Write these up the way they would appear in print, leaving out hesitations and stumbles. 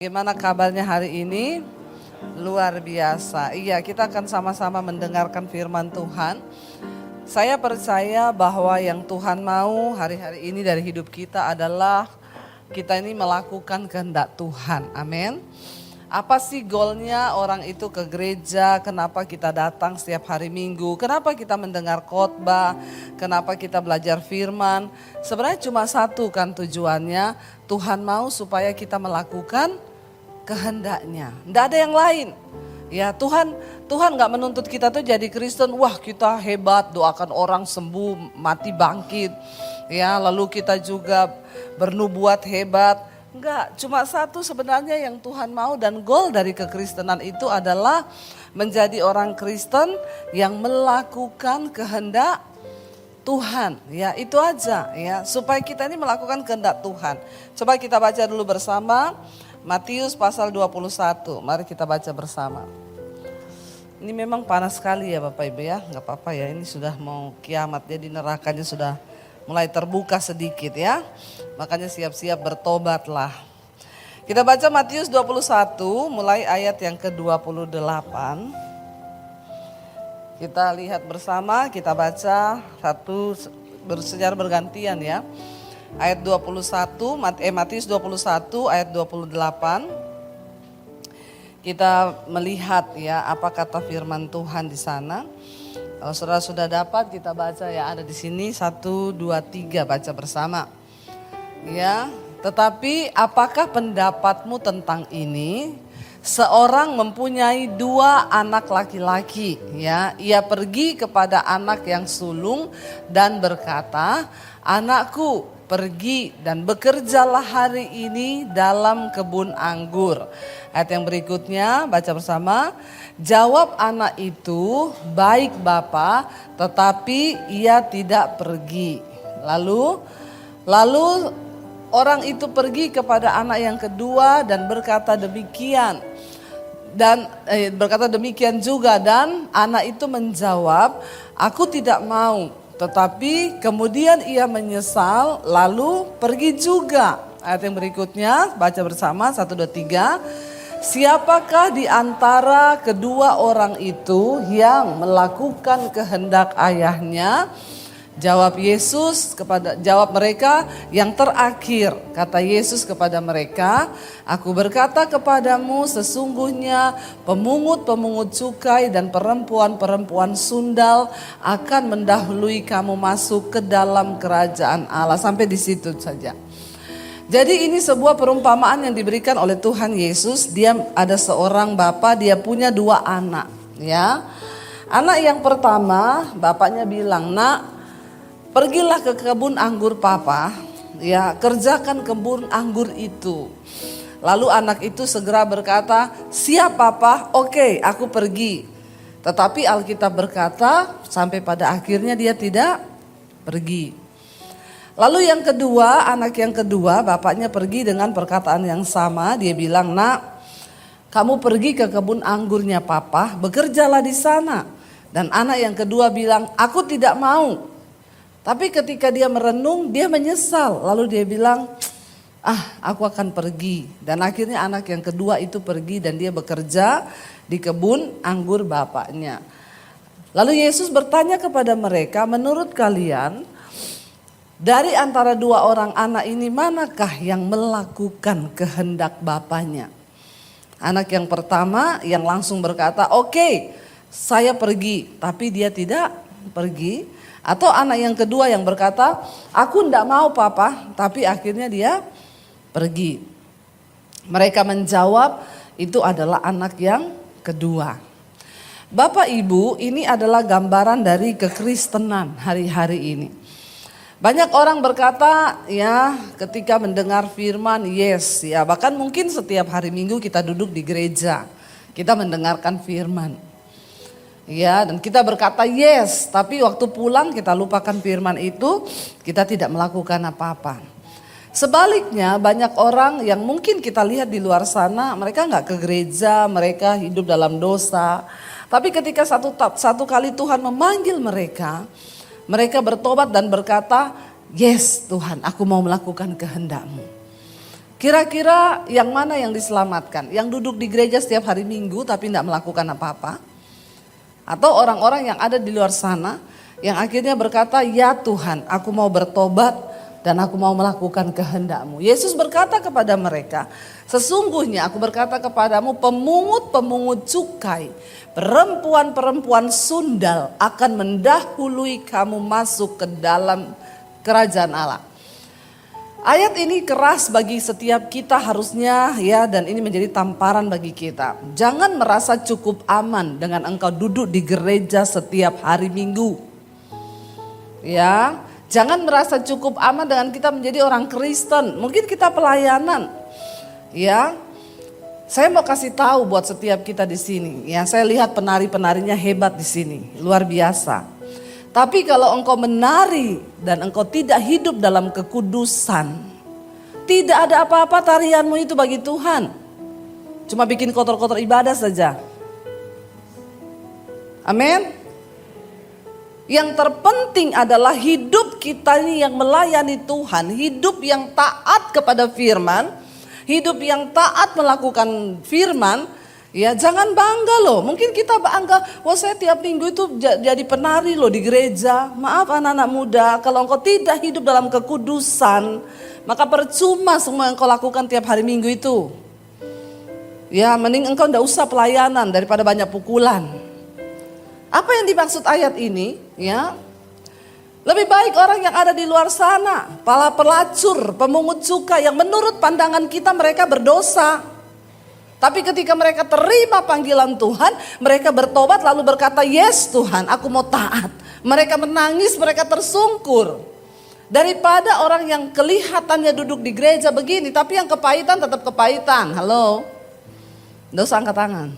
Gimana kabarnya hari ini? Luar biasa. Iya, kita akan sama-sama mendengarkan firman Tuhan. Saya percaya bahwa yang Tuhan mau hari-hari ini dari hidup kita adalah kita ini melakukan kehendak Tuhan. Amin. Apa sih goalnya orang itu ke gereja? Kenapa kita datang setiap hari Minggu? Kenapa kita mendengar khotbah? Kenapa kita belajar firman? Sebenarnya cuma satu kan tujuannya. Tuhan mau supaya kita melakukan kehendaknya. Tidak ada yang lain. Ya Tuhan nggak menuntut kita tuh jadi Kristen. Wah kita hebat, doakan orang sembuh, mati bangkit. Ya lalu kita juga bernubuat hebat. Enggak, cuma satu sebenarnya yang Tuhan mau dan goal dari kekristenan itu adalah menjadi orang Kristen yang melakukan kehendak Tuhan. Ya itu aja ya, supaya kita ini melakukan kehendak Tuhan. Coba kita baca dulu bersama Matius pasal 21. Mari kita baca bersama. Ini memang panas sekali ya Bapak Ibu ya, enggak apa-apa ya, ini sudah mau kiamat, jadi nerakanya sudah mulai terbuka sedikit ya. Makanya siap-siap bertobatlah. Kita baca Matius 21 mulai ayat yang ke-28. Kita lihat bersama, kita baca secara bergantian ya. Ayat 21, Matius 21 ayat 28. Kita melihat ya apa kata firman Tuhan di sana. Kalau saudara sudah dapat kita baca ya, ada di sini 1, 2, 3 baca bersama. Ya, tetapi apakah pendapatmu tentang ini? Seorang mempunyai 2 anak laki-laki, ya. Ia pergi kepada anak yang sulung dan berkata, "Anakku, pergi dan bekerjalah hari ini dalam kebun anggur." Ayat yang berikutnya baca bersama. Jawab anak itu, "Baik Bapa," tetapi ia tidak pergi. Lalu orang itu pergi kepada anak yang kedua dan berkata demikian. Berkata demikian juga, dan anak itu menjawab, "Aku tidak mau." Tetapi kemudian ia menyesal lalu pergi juga. Ayat yang berikutnya baca bersama 1, 2, 3. Siapakah di antara kedua orang itu yang melakukan kehendak ayahnya? Jawab mereka, "Yang terakhir." Kata Yesus kepada mereka, "Aku berkata kepadamu, sesungguhnya pemungut-pemungut cukai dan perempuan-perempuan sundal akan mendahului kamu masuk ke dalam kerajaan Allah." Sampai di situ saja. Jadi ini sebuah perumpamaan yang diberikan oleh Tuhan Yesus. Dia ada seorang bapak, dia punya 2 anak, ya. Anak yang pertama, bapaknya bilang, "Nak, pergilah ke kebun anggur papa, ya, kerjakan kebun anggur itu." Lalu anak itu segera berkata, "Siap papa, oke, aku pergi." Tetapi Alkitab berkata sampai pada akhirnya dia tidak pergi. Lalu yang kedua, anak yang kedua, bapaknya pergi dengan perkataan yang sama. Dia bilang, "Nak, kamu pergi ke kebun anggurnya papa, bekerjalah di sana." Dan anak yang kedua bilang, "Aku tidak mau." Tapi ketika dia merenung, dia menyesal. Lalu dia bilang, "Aku akan pergi." Dan akhirnya anak yang kedua itu pergi dan dia bekerja di kebun anggur bapaknya. Lalu Yesus bertanya kepada mereka, "Menurut kalian, dari antara 2 orang anak ini manakah yang melakukan kehendak bapaknya?" Anak yang pertama yang langsung berkata, "Oke, saya pergi." Tapi dia tidak pergi. Atau anak yang kedua yang berkata, "Aku tidak mau papa," tapi akhirnya dia pergi. Mereka menjawab, itu adalah anak yang kedua. Bapak Ibu, ini adalah gambaran dari kekristenan hari-hari ini. Banyak orang berkata ya ketika mendengar firman, yes ya, bahkan mungkin setiap hari Minggu kita duduk di gereja, kita mendengarkan firman. Ya, dan kita berkata yes, tapi waktu pulang kita lupakan firman itu, kita tidak melakukan apa-apa. Sebaliknya banyak orang yang mungkin kita lihat di luar sana, mereka nggak ke gereja, mereka hidup dalam dosa. Tapi ketika satu kali Tuhan memanggil mereka, mereka bertobat dan berkata, "Yes Tuhan, aku mau melakukan kehendak-Mu." Kira-kira yang mana yang diselamatkan? Yang duduk di gereja setiap hari Minggu tapi tidak melakukan apa-apa? Atau orang-orang yang ada di luar sana yang akhirnya berkata, ya Tuhan, aku mau bertobat dan aku mau melakukan kehendak-Mu. Yesus berkata kepada mereka, sesungguhnya aku berkata kepadamu, pemungut-pemungut cukai, perempuan-perempuan sundal akan mendahului kamu masuk ke dalam kerajaan Allah. Ayat ini keras bagi setiap kita harusnya ya, dan ini menjadi tamparan bagi kita. Jangan merasa cukup aman dengan engkau duduk di gereja setiap hari Minggu. Ya, jangan merasa cukup aman dengan kita menjadi orang Kristen. Mungkin kita pelayanan. Ya. Saya mau kasih tahu buat setiap kita di sini. Ya, saya lihat penari-penarinya hebat di sini, luar biasa. Tapi kalau engkau menari dan engkau tidak hidup dalam kekudusan, tidak ada apa-apa tarianmu itu bagi Tuhan. Cuma bikin kotor-kotor ibadah saja. Amin. Yang terpenting adalah hidup kita ini yang melayani Tuhan, hidup yang taat kepada firman, hidup yang taat melakukan firman. Ya, jangan bangga loh. Mungkin kita bangga, wah saya tiap minggu itu jadi penari loh di gereja. Maaf anak-anak muda, kalau engkau tidak hidup dalam kekudusan, maka percuma semua yang engkau lakukan tiap hari Minggu itu. Ya, mending engkau enggak usah pelayanan daripada banyak pukulan. Apa yang dimaksud ayat ini? Ya, lebih baik orang yang ada di luar sana, para pelacur, pemungut cukai yang menurut pandangan kita mereka berdosa. Tapi ketika mereka terima panggilan Tuhan, mereka bertobat lalu berkata, yes Tuhan, aku mau taat. Mereka menangis, mereka tersungkur. Daripada orang yang kelihatannya duduk di gereja begini, tapi yang kepahitan tetap kepahitan. Halo? Nggak usah angkat tangan.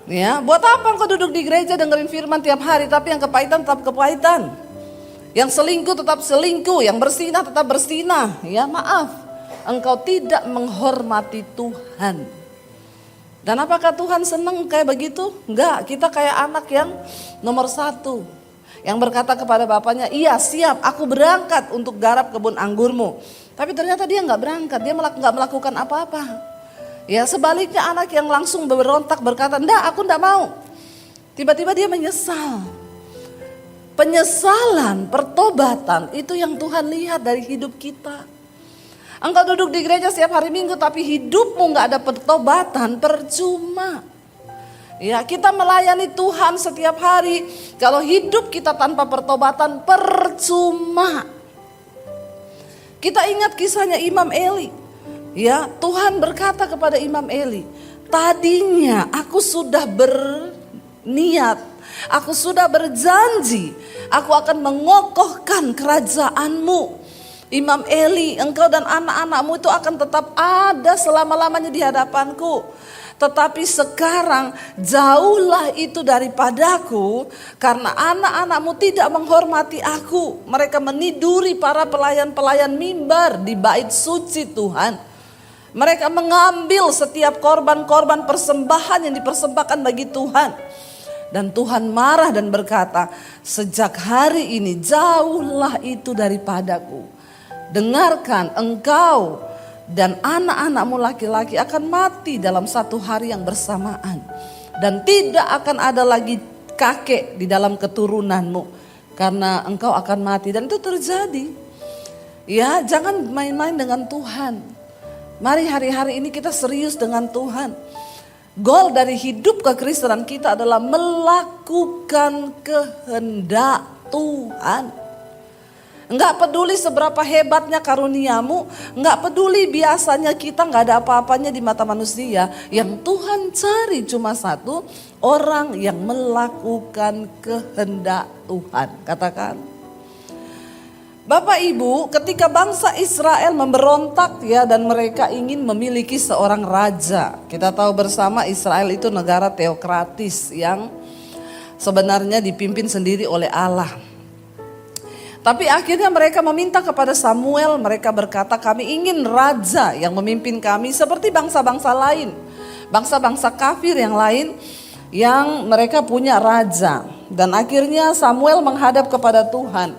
Ya, buat apa engkau duduk di gereja dengerin firman tiap hari, tapi yang kepahitan tetap kepahitan. Yang selingkuh tetap selingkuh, yang bersinah tetap bersinah. Ya, maaf. Engkau tidak menghormati Tuhan. Dan apakah Tuhan senang kayak begitu? Enggak, kita kayak anak yang nomor 1. Yang berkata kepada bapaknya, iya siap aku berangkat untuk garap kebun anggurmu. Tapi ternyata dia enggak berangkat, dia enggak melakukan apa-apa. Ya, sebaliknya anak yang langsung berontak berkata, enggak aku enggak mau. Tiba-tiba dia menyesal. Penyesalan, pertobatan itu yang Tuhan lihat dari hidup kita. Engkau duduk di gereja setiap hari Minggu tapi hidupmu gak ada pertobatan, percuma. Ya, kita melayani Tuhan setiap hari, kalau hidup kita tanpa pertobatan percuma. Kita ingat kisahnya Imam Eli. Ya, Tuhan berkata kepada Imam Eli, tadinya aku sudah berniat, aku sudah berjanji, aku akan mengokohkan kerajaanmu. Imam Eli, engkau dan anak-anakmu itu akan tetap ada selama-lamanya di hadapanku. Tetapi sekarang jauhlah itu daripadaku, karena anak-anakmu tidak menghormati aku. Mereka meniduri para pelayan-pelayan mimbar di bait suci Tuhan. Mereka mengambil setiap korban-korban persembahan yang dipersembahkan bagi Tuhan. Dan Tuhan marah dan berkata, sejak hari ini jauhlah itu daripadaku. Dengarkan, engkau dan anak-anakmu laki-laki akan mati dalam satu hari yang bersamaan. Dan tidak akan ada lagi kakek di dalam keturunanmu, karena engkau akan mati. Dan itu terjadi. Ya, jangan main-main dengan Tuhan. Mari hari-hari ini kita serius dengan Tuhan. Goal dari hidup kekristenan kita adalah melakukan kehendak Tuhan. Enggak peduli seberapa hebatnya karuniamu, enggak peduli biasanya kita enggak ada apa-apanya di mata manusia. Yang Tuhan cari cuma satu, orang yang melakukan kehendak Tuhan. Katakan. Bapak Ibu, ketika bangsa Israel memberontak ya, dan mereka ingin memiliki seorang raja. Kita tahu bersama Israel itu negara teokratis yang sebenarnya dipimpin sendiri oleh Allah. Tapi akhirnya mereka meminta kepada Samuel, mereka berkata, kami ingin raja yang memimpin kami seperti bangsa-bangsa lain. Bangsa-bangsa kafir yang lain yang mereka punya raja. Dan akhirnya Samuel menghadap kepada Tuhan.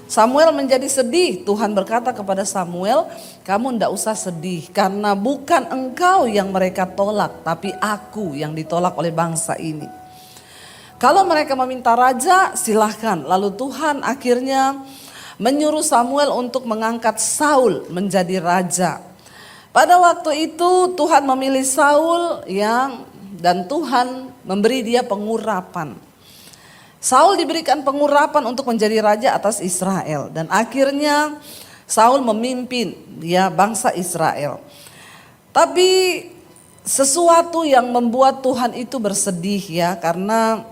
Samuel menjadi sedih. Tuhan berkata kepada Samuel, kamu tidak usah sedih karena bukan engkau yang mereka tolak, tapi aku yang ditolak oleh bangsa ini. Kalau mereka meminta raja, silahkan. Lalu Tuhan akhirnya menyuruh Samuel untuk mengangkat Saul menjadi raja. Pada waktu itu Tuhan memilih Saul dan Tuhan memberi dia pengurapan. Saul diberikan pengurapan untuk menjadi raja atas Israel dan akhirnya Saul memimpin bangsa Israel. Tapi sesuatu yang membuat Tuhan itu bersedih karena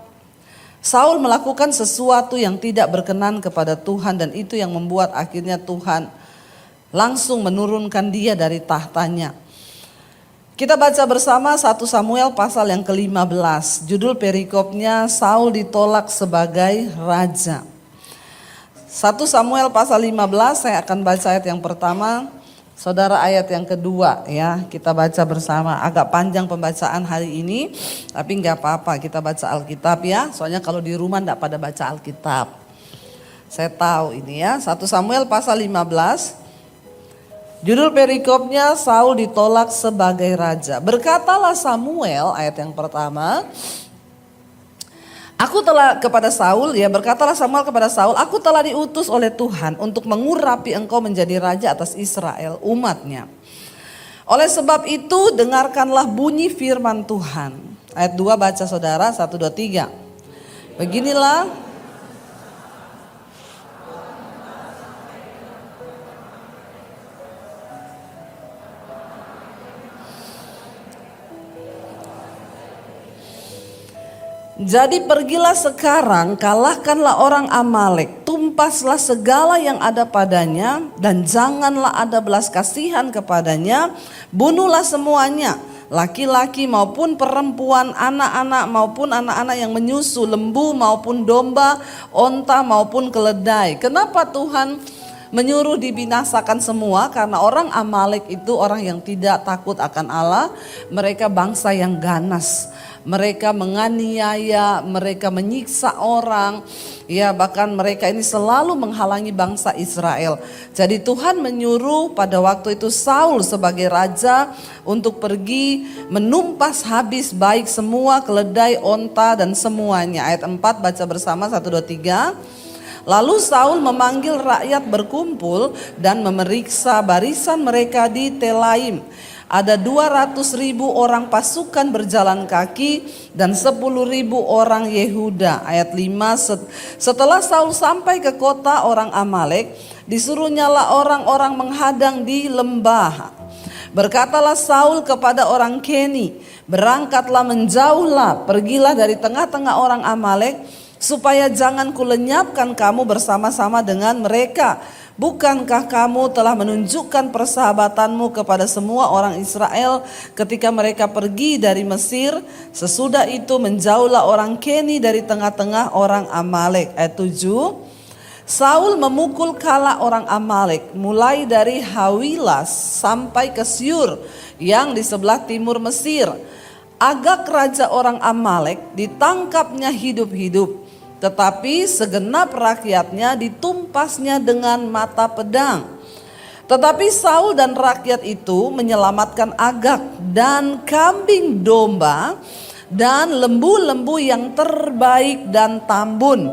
Saul melakukan sesuatu yang tidak berkenan kepada Tuhan dan itu yang membuat akhirnya Tuhan langsung menurunkan dia dari tahtanya. Kita baca bersama 1 Samuel pasal yang ke-15. Judul perikopnya Saul ditolak sebagai raja. 1 Samuel pasal 15 saya akan baca ayat yang pertama. Saudara ayat yang kedua kita baca bersama. Agak panjang pembacaan hari ini tapi gak apa-apa kita baca Alkitab soalnya kalau di rumah gak pada baca Alkitab. Saya tahu ini 1 Samuel pasal 15. Judul perikopnya Saul ditolak sebagai raja. Berkatalah Samuel, ayat yang pertama. Berkatalah Samuel kepada Saul, aku telah diutus oleh Tuhan untuk mengurapi engkau menjadi raja atas Israel, umatnya. Oleh sebab itu dengarkanlah bunyi firman Tuhan. Ayat 2 baca saudara, 1, 2, 3. Beginilah. Jadi pergilah sekarang, kalahkanlah orang Amalek, tumpaslah segala yang ada padanya, dan janganlah ada belas kasihan kepadanya, bunuhlah semuanya, laki-laki maupun perempuan, anak-anak maupun anak-anak yang menyusu, lembu maupun domba, onta maupun keledai. Kenapa Tuhan menyuruh dibinasakan semua? Karena orang Amalek itu orang yang tidak takut akan Allah, mereka bangsa yang ganas. Mereka menganiaya, mereka menyiksa orang, bahkan mereka ini selalu menghalangi bangsa Israel. Jadi Tuhan menyuruh pada waktu itu Saul sebagai raja untuk pergi menumpas habis baik semua keledai, onta dan semuanya. Ayat 4 baca bersama 1, 2, 3. Lalu Saul memanggil rakyat berkumpul dan memeriksa barisan mereka di Telaim. Ada 200.000 orang pasukan berjalan kaki dan 10.000 orang Yehuda. Ayat 5, setelah Saul sampai ke kota orang Amalek, disuruhnyalah orang-orang menghadang di lembah. Berkatalah Saul kepada orang Keni, berangkatlah menjauhlah, pergilah dari tengah-tengah orang Amalek, supaya jangan kulenyapkan kamu bersama-sama dengan mereka. Bukankah kamu telah menunjukkan persahabatanmu kepada semua orang Israel ketika mereka pergi dari Mesir? Sesudah itu menjauhlah orang Keni dari tengah-tengah orang Amalek. Ayat 7. Saul memukul kala orang Amalek mulai dari Hawilas sampai ke Syur yang di sebelah timur Mesir. Agag raja orang Amalek ditangkapnya hidup-hidup. Tetapi segenap rakyatnya ditumpasnya dengan mata pedang. Tetapi Saul dan rakyat itu menyelamatkan Agag dan kambing domba dan lembu-lembu yang terbaik dan tambun,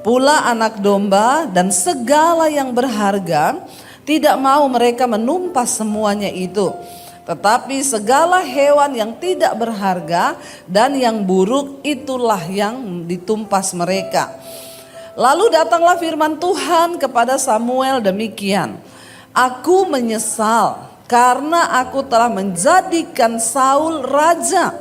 pula anak domba dan segala yang berharga. Tidak mau mereka menumpas semuanya itu. Tetapi segala hewan yang tidak berharga dan yang buruk itulah yang ditumpas mereka. Lalu datanglah firman Tuhan kepada Samuel demikian. Aku menyesal karena aku telah menjadikan Saul raja,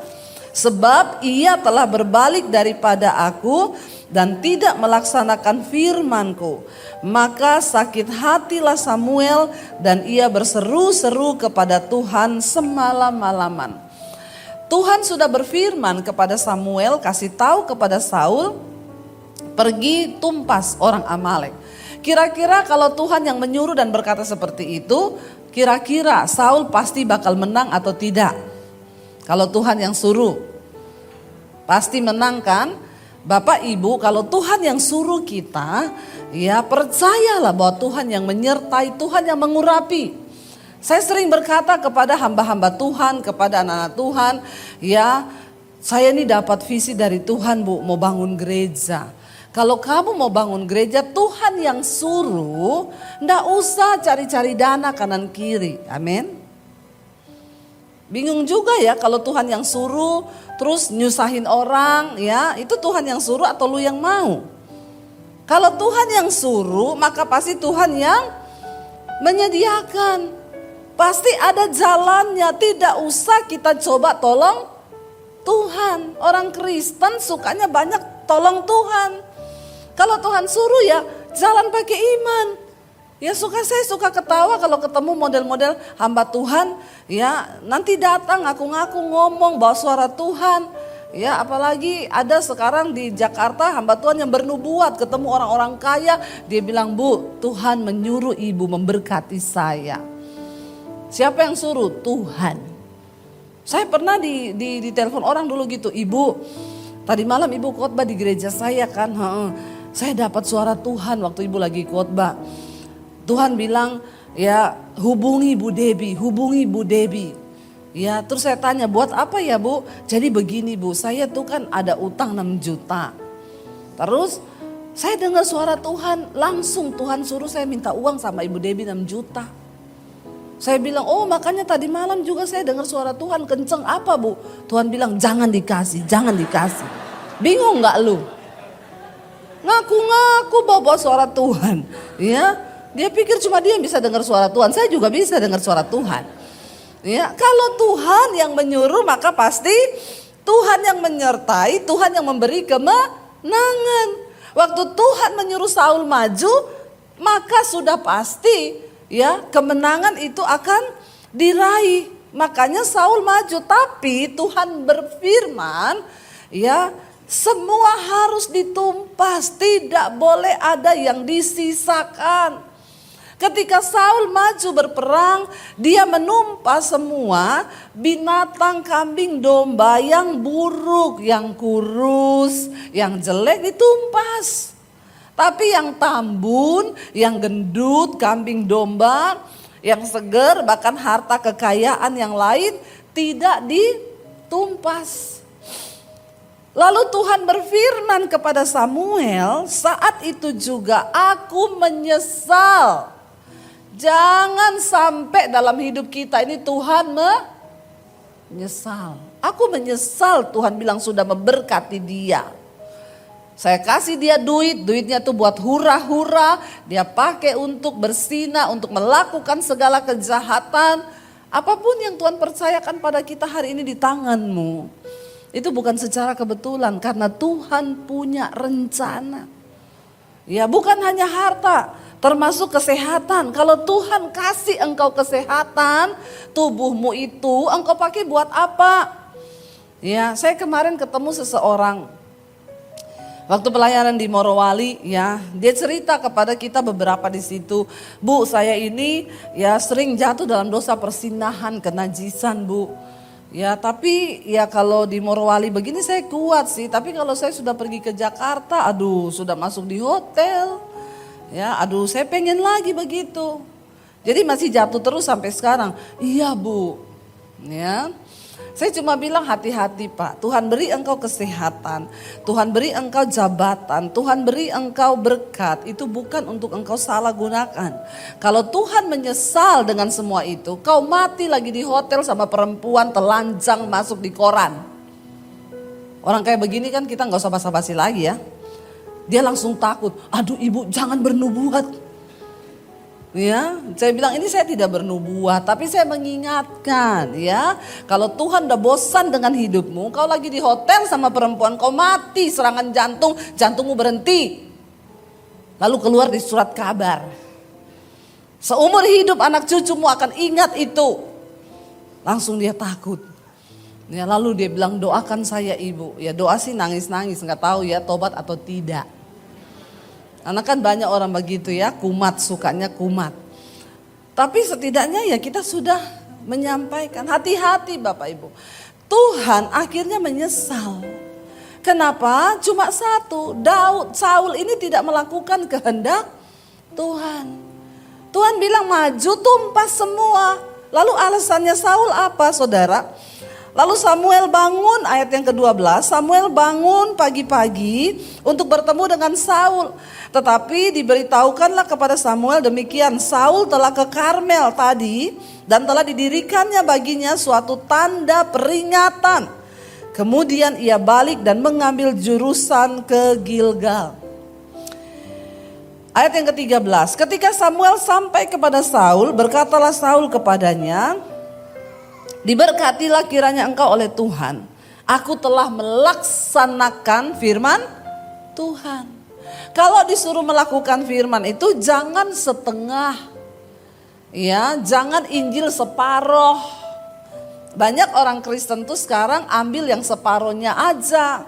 sebab ia telah berbalik daripada aku dan tidak melaksanakan firman-Ku. Maka sakit hatilah Samuel dan ia berseru-seru kepada Tuhan semalam-malaman. Tuhan sudah berfirman kepada Samuel, kasih tahu kepada Saul, pergi tumpas orang Amalek. Kira-kira kalau Tuhan yang menyuruh dan berkata seperti itu, kira-kira Saul pasti bakal menang atau tidak? Kalau Tuhan yang suruh, pasti menang kan? Bapak Ibu, kalau Tuhan yang suruh kita, ya percayalah bahwa Tuhan yang menyertai, Tuhan yang mengurapi. Saya sering berkata kepada hamba-hamba Tuhan, kepada anak-anak Tuhan, ya saya ini dapat visi dari Tuhan Bu, mau bangun gereja. Kalau kamu mau bangun gereja, Tuhan yang suruh, ndak usah cari-cari dana kanan kiri, amin. Bingung juga ya kalau Tuhan yang suruh terus nyusahin orang, ya itu Tuhan yang suruh atau lu yang mau. Kalau Tuhan yang suruh maka pasti Tuhan yang menyediakan. Pasti ada jalannya, tidak usah kita coba tolong Tuhan. Orang Kristen sukanya banyak tolong Tuhan. Kalau Tuhan suruh ya jalan pakai iman. Ya saya suka ketawa kalau ketemu model-model hamba Tuhan, ya nanti datang ngaku-ngaku ngomong bawa suara Tuhan. Ya apalagi ada sekarang di Jakarta hamba Tuhan yang bernubuat, ketemu orang-orang kaya, dia bilang, "Bu, Tuhan menyuruh ibu memberkati saya." Siapa yang suruh? Tuhan. Saya pernah di telepon orang dulu gitu, "Ibu, tadi malam ibu khotbah di gereja saya kan, saya dapat suara Tuhan waktu ibu lagi khotbah. Tuhan bilang, ya hubungi Bu Debbie, hubungi Bu Debbie." Ya terus saya tanya, buat apa ya Bu? Jadi begini Bu, saya tuh kan ada utang 6 juta. Terus saya dengar suara Tuhan, langsung Tuhan suruh saya minta uang sama Ibu Debbie 6 juta. Saya bilang, oh makanya tadi malam juga saya dengar suara Tuhan kenceng, apa Bu? Tuhan bilang jangan dikasih, jangan dikasih. Bingung gak lu? Ngaku-ngaku bawa suara Tuhan, ya. Dia pikir cuma dia yang bisa dengar suara Tuhan. Saya juga bisa dengar suara Tuhan. Ya, kalau Tuhan yang menyuruh maka pasti Tuhan yang menyertai, Tuhan yang memberi kemenangan. Waktu Tuhan menyuruh Saul maju, maka sudah pasti ya kemenangan itu akan diraih. Makanya Saul maju, tapi Tuhan berfirman, ya semua harus ditumpas, tidak boleh ada yang disisakan. Ketika Saul maju berperang, dia menumpas semua binatang kambing domba yang buruk, yang kurus, yang jelek ditumpas. Tapi yang tambun, yang gendut, kambing domba, yang seger, bahkan harta kekayaan yang lain tidak ditumpas. Lalu Tuhan berfirman kepada Samuel, saat itu juga aku menyesal. Jangan sampai dalam hidup kita ini Tuhan menyesal. Aku menyesal, Tuhan bilang sudah memberkati dia. Saya kasih dia duit, duitnya tuh buat hura-hura. Dia pakai untuk berzina, untuk melakukan segala kejahatan. Apapun yang Tuhan percayakan pada kita hari ini di tanganmu. Itu bukan secara kebetulan, karena Tuhan punya rencana. Ya bukan hanya harta, termasuk kesehatan. Kalau Tuhan kasih engkau kesehatan, tubuhmu itu engkau pakai buat apa? Ya, saya kemarin ketemu seseorang waktu pelayanan di Morowali, ya, dia cerita kepada kita beberapa di situ, Bu, saya ini ya sering jatuh dalam dosa persinahan, kenajisan, Bu. Ya, tapi ya kalau di Morowali begini saya kuat sih, tapi kalau saya sudah pergi ke Jakarta, aduh, sudah masuk di hotel. Ya, aduh, saya pengen lagi begitu. Jadi masih jatuh terus sampai sekarang. Iya, Bu. Ya. Saya cuma bilang hati-hati Pak, Tuhan beri engkau kesehatan, Tuhan beri engkau jabatan, Tuhan beri engkau berkat, itu bukan untuk engkau salah gunakan. Kalau Tuhan menyesal dengan semua itu, kau mati lagi di hotel sama perempuan telanjang masuk di koran. Orang kayak begini kan kita gak usah basa-basi lagi ya. Dia langsung takut, aduh ibu jangan bernubuat. Ya, saya bilang ini saya tidak bernubuat, tapi saya mengingatkan ya, kalau Tuhan udah bosan dengan hidupmu, kau lagi di hotel sama perempuan, kau mati serangan jantung, jantungmu berhenti, lalu keluar di surat kabar. Seumur hidup anak cucumu akan ingat itu. Langsung dia takut. Ya, lalu dia bilang doakan saya ibu. Ya doa sih nangis-nangis, nggak tahu ya tobat atau tidak. Karena kan banyak orang begitu ya, kumat, sukanya kumat. Tapi setidaknya ya kita sudah menyampaikan, hati-hati Bapak Ibu. Tuhan akhirnya menyesal. Kenapa? Cuma satu, Saul ini tidak melakukan kehendak Tuhan. Tuhan bilang maju, tumpas semua. Lalu alasannya Saul apa, saudara? Lalu Samuel bangun, ayat yang ke-12, Samuel bangun pagi-pagi untuk bertemu dengan Saul. Tetapi diberitahukanlah kepada Samuel demikian, Saul telah ke Karmel tadi dan telah didirikannya baginya suatu tanda peringatan. Kemudian ia balik dan mengambil jurusan ke Gilgal. Ayat yang ke-13, ketika Samuel sampai kepada Saul, berkatalah Saul kepadanya, diberkatilah kiranya engkau oleh Tuhan. Aku telah melaksanakan firman Tuhan. Kalau disuruh melakukan firman itu jangan setengah. Ya, jangan Injil separoh. Banyak orang Kristen tuh sekarang ambil yang separohnya aja.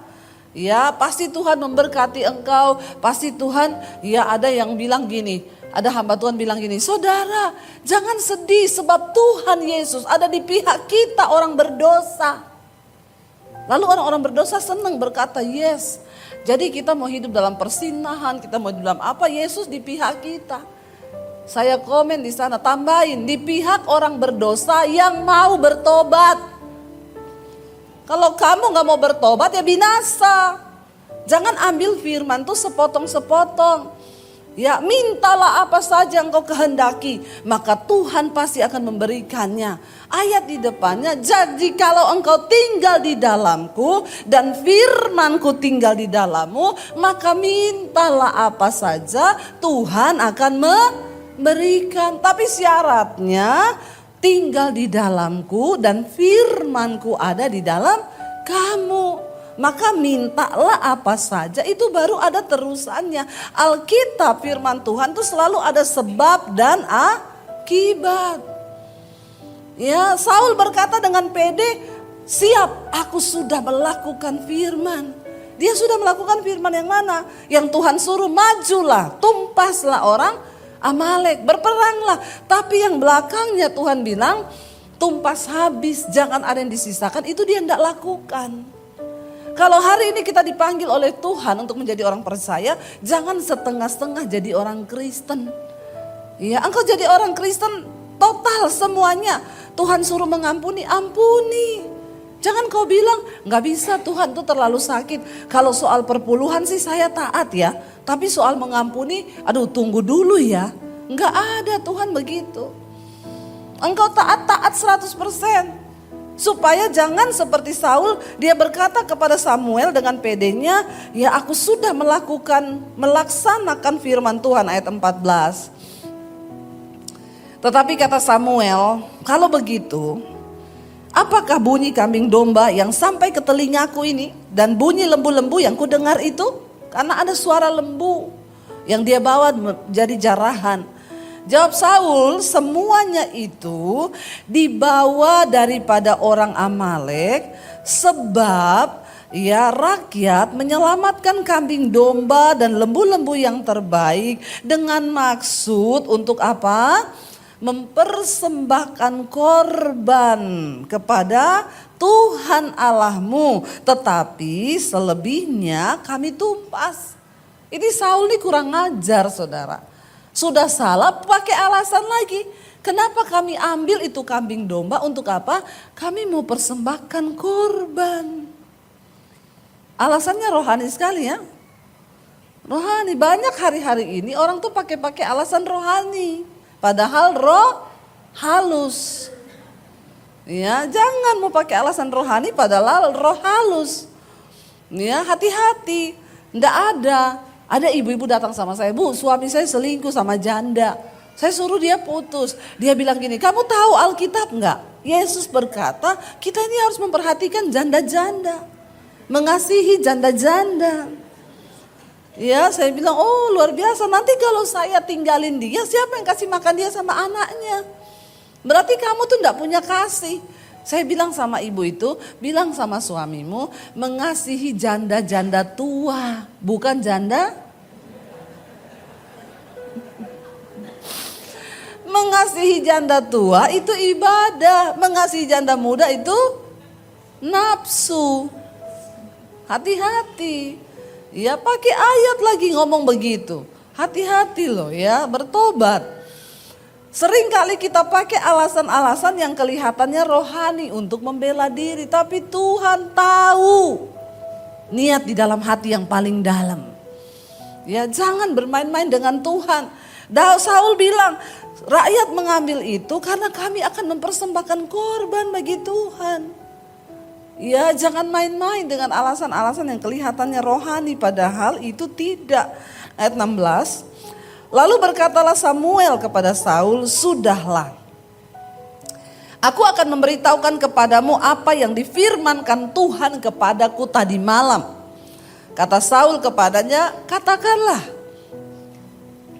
Ya, pasti Tuhan memberkati engkau. Pasti Tuhan, ya ada yang bilang gini. Ada hamba Tuhan bilang gini, saudara jangan sedih sebab Tuhan Yesus ada di pihak kita orang berdosa. Lalu orang-orang berdosa senang berkata yes. Jadi kita mau hidup dalam persinahan, kita mau hidup dalam apa, Yesus di pihak kita. Saya komen di sana, tambahin di pihak orang berdosa yang mau bertobat. Kalau kamu gak mau bertobat ya binasa. Jangan ambil firman tuh sepotong-sepotong. Ya, mintalah apa saja engkau kehendaki, maka Tuhan pasti akan memberikannya. Ayat di depannya, jadi kalau engkau tinggal di dalamku dan firmanku tinggal di dalammu, maka mintalah apa saja Tuhan akan memberikan. Tapi syaratnya tinggal di dalamku dan firmanku ada di dalam kamu. Maka mintalah apa saja, itu baru ada terusannya. Alkitab firman Tuhan itu selalu ada sebab dan akibat. Ya, Saul berkata dengan pede, siap aku sudah melakukan firman. Dia sudah melakukan firman yang mana? Yang Tuhan suruh, majulah, tumpaslah orang Amalek, berperanglah. Tapi yang belakangnya Tuhan bilang, tumpas habis, jangan ada yang disisakan, itu dia tidak lakukan. Kalau hari ini kita dipanggil oleh Tuhan untuk menjadi orang percaya, jangan setengah-setengah jadi orang Kristen. Ya, engkau jadi orang Kristen total semuanya. Tuhan suruh mengampuni, ampuni. Jangan kau bilang, gak bisa Tuhan itu terlalu sakit. Kalau soal perpuluhan sih saya taat ya. Tapi soal mengampuni, aduh tunggu dulu ya. Gak ada Tuhan begitu. Engkau taat 100%. Supaya jangan seperti Saul, dia berkata kepada Samuel dengan pedenya, ya aku sudah melaksanakan firman Tuhan, ayat 14. Tetapi kata Samuel, kalau begitu, apakah bunyi kambing domba yang sampai ke telingaku ini dan bunyi lembu-lembu yang kudengar itu? Karena ada suara lembu yang dia bawa jadi jarahan. Jawab Saul, semuanya itu dibawa daripada orang Amalek sebab ya rakyat menyelamatkan kambing domba dan lembu-lembu yang terbaik dengan maksud untuk apa? Mempersembahkan korban kepada Tuhan Allahmu, tetapi selebihnya kami tumpas. Ini Saul ini kurang ajar, saudara. Sudah salah pakai alasan lagi. Kenapa kami ambil itu kambing domba, untuk apa? Kami mau persembahkan korban. Alasannya rohani sekali ya. Rohani, banyak hari-hari ini orang tuh pakai alasan rohani. Padahal roh halus. Ya, jangan mau pakai alasan rohani padahal roh halus. Ya, hati-hati. Nggak ada. Ada ibu-ibu datang sama saya, Bu, suami saya selingkuh sama janda. Saya suruh dia putus. Dia bilang gini, kamu tahu Alkitab enggak? Yesus berkata, kita ini harus memperhatikan janda-janda. Mengasihi janda-janda. Ya, saya bilang, oh luar biasa. Nanti kalau saya tinggalin dia, siapa yang kasih makan dia sama anaknya? Berarti kamu tuh enggak punya kasih. Saya bilang sama ibu itu, bilang sama suamimu, mengasihi janda-janda tua, bukan janda. Mengasihi janda tua itu ibadah, mengasihi janda muda itu nafsu. Hati-hati. Ya, pakai ayat lagi ngomong begitu. Hati-hati loh ya, bertobat. Sering kali kita pakai alasan-alasan yang kelihatannya rohani untuk membela diri. Tapi Tuhan tahu niat di dalam hati yang paling dalam. Ya, jangan bermain-main dengan Tuhan. Saul bilang, rakyat mengambil itu karena kami akan mempersembahkan korban bagi Tuhan. Ya, jangan main-main dengan alasan-alasan yang kelihatannya rohani padahal itu tidak. Ayat 16. Lalu berkatalah Samuel kepada Saul, "Sudahlah. Aku akan memberitahukan kepadamu apa yang difirmankan Tuhan kepadaku tadi malam." Kata Saul kepadanya, "Katakanlah."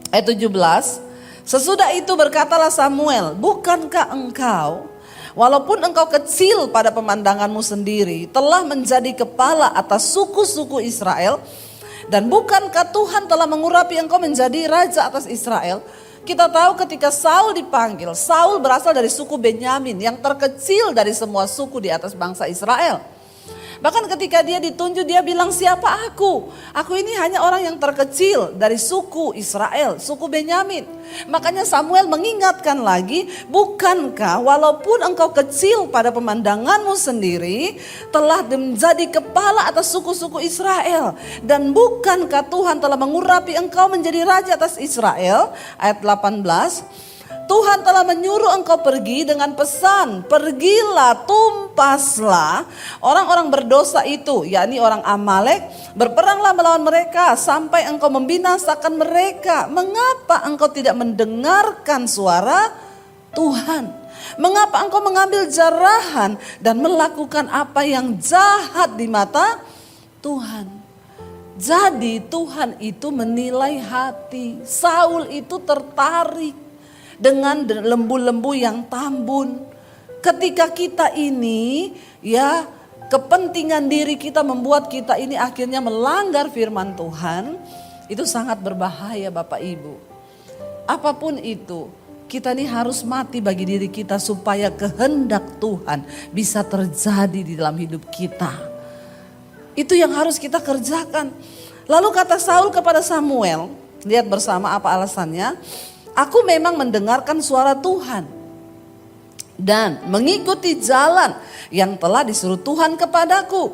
Ayat 17. Sesudah itu berkatalah Samuel, "Bukankah engkau, walaupun engkau kecil pada pemandanganmu sendiri, telah menjadi kepala atas suku-suku Israel? Dan bukankah Tuhan telah mengurapi engkau menjadi raja atas Israel?" Kita tahu ketika Saul dipanggil, Saul berasal dari suku Benyamin yang terkecil dari semua suku di atas bangsa Israel. Bahkan ketika dia ditunjuk, dia bilang, "Siapa aku? Aku ini hanya orang yang terkecil dari suku Israel, suku Benyamin." Makanya Samuel mengingatkan lagi, "Bukankah walaupun engkau kecil pada pemandanganmu sendiri, telah menjadi kepala atas suku-suku Israel? Dan bukankah Tuhan telah mengurapi engkau menjadi raja atas Israel?" Ayat 18. "Tuhan telah menyuruh engkau pergi dengan pesan, pergilah, tumpaslah orang-orang berdosa itu, yakni orang Amalek, berperanglah melawan mereka sampai engkau membinasakan mereka. Mengapa engkau tidak mendengarkan suara Tuhan? Mengapa engkau mengambil jarahan dan melakukan apa yang jahat di mata Tuhan?" Jadi Tuhan itu menilai hati. Saul itu tertarik dengan lembu-lembu yang tambun. Ketika kita ini ya, kepentingan diri kita membuat kita ini akhirnya melanggar firman Tuhan, itu sangat berbahaya Bapak Ibu. Apapun itu, kita ini harus mati bagi diri kita supaya kehendak Tuhan bisa terjadi di dalam hidup kita. Itu yang harus kita kerjakan. Lalu kata Saul kepada Samuel, lihat bersama apa alasannya. "Aku memang mendengarkan suara Tuhan dan mengikuti jalan yang telah disuruh Tuhan kepadaku.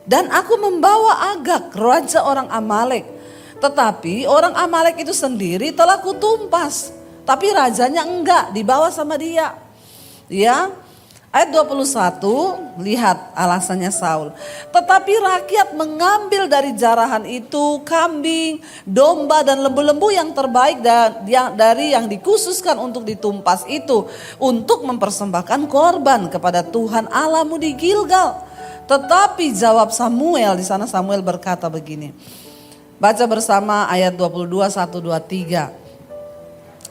Dan aku membawa Agag, raja orang Amalek. Tetapi orang Amalek itu sendiri telah kutumpas. Tapi rajanya enggak, dibawa sama dia." Ya. Ayat 21, lihat alasannya Saul. "Tetapi rakyat mengambil dari jarahan itu kambing, domba dan lembu-lembu yang terbaik dari yang dikhususkan untuk ditumpas itu, untuk mempersembahkan korban kepada Tuhan Allahmu di Gilgal. Tetapi jawab Samuel," di sana Samuel berkata begini. Baca bersama ayat 22, 1, 2, 3.